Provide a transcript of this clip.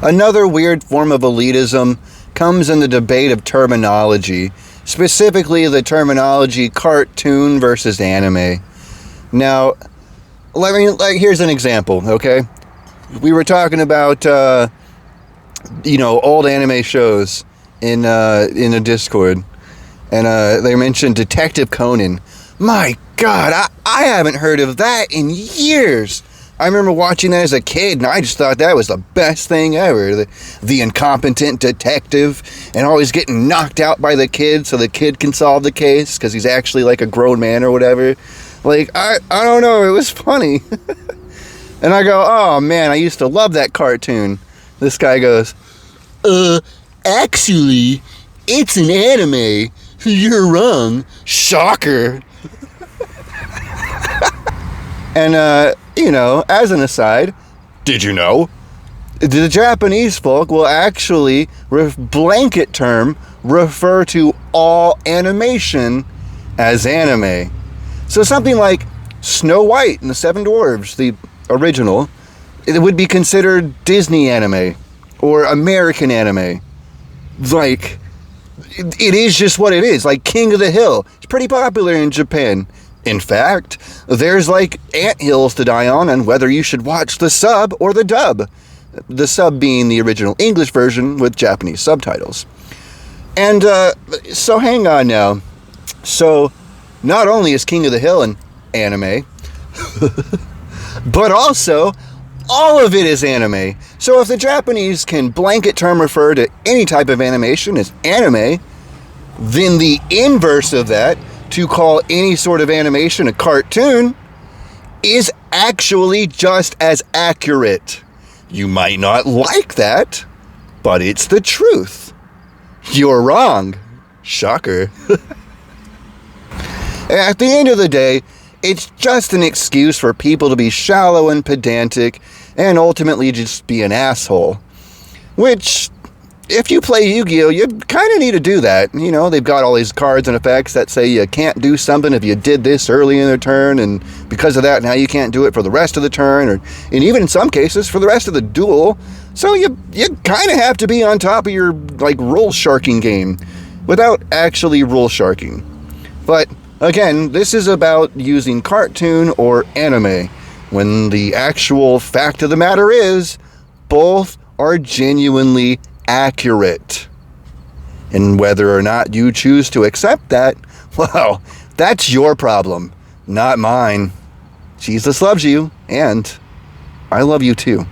Another weird form of elitism comes in the debate of terminology, specifically the terminology cartoon versus anime. Now, here's an example, okay? We were talking about, old anime shows in a Discord, and they mentioned Detective Conan. My God, I haven't heard of that in years. I remember watching that as a kid, and I just thought that was the best thing ever. The incompetent detective, and always getting knocked out by the kid so the kid can solve the case because he's actually like a grown man or whatever. Like, I don't know, it was funny. And I go, oh man, I used to love that cartoon. This guy goes, actually, it's an anime. You're wrong. Shocker. And, as an aside, did you know? The Japanese folk will actually, blanket term, refer to all animation as anime. So something like Snow White and the Seven Dwarfs, the original, it would be considered Disney anime or American anime. Like, it is just what it is. Like King of the Hill, it's pretty popular in Japan. In fact, there's like anthills to die on whether you should watch the sub or the dub. The sub being the original English version with Japanese subtitles. And so hang on now. So not only is King of the Hill an anime, but also all of it is anime. So if the Japanese can blanket term refer to any type of animation as anime, then the inverse of that, to call any sort of animation a cartoon, is actually just as accurate. You might not like that, but it's the truth. You're wrong. Shocker. At the end of the day, it's just an excuse for people to be shallow and pedantic and ultimately just be an asshole. Which, if you play Yu-Gi-Oh, you kind of need to do that. You know, they've got all these cards and effects that say you can't do something if you did this early in the turn, and because of that, now you can't do it for the rest of the turn, and even in some cases, for the rest of the duel. So you kind of have to be on top of your, rule sharking game without actually rule sharking. But, again, this is about using cartoon or anime, when the actual fact of the matter is, both are genuinely accurate. And whether or not you choose to accept that, well, that's your problem, not mine. Jesus loves you, and I love you too.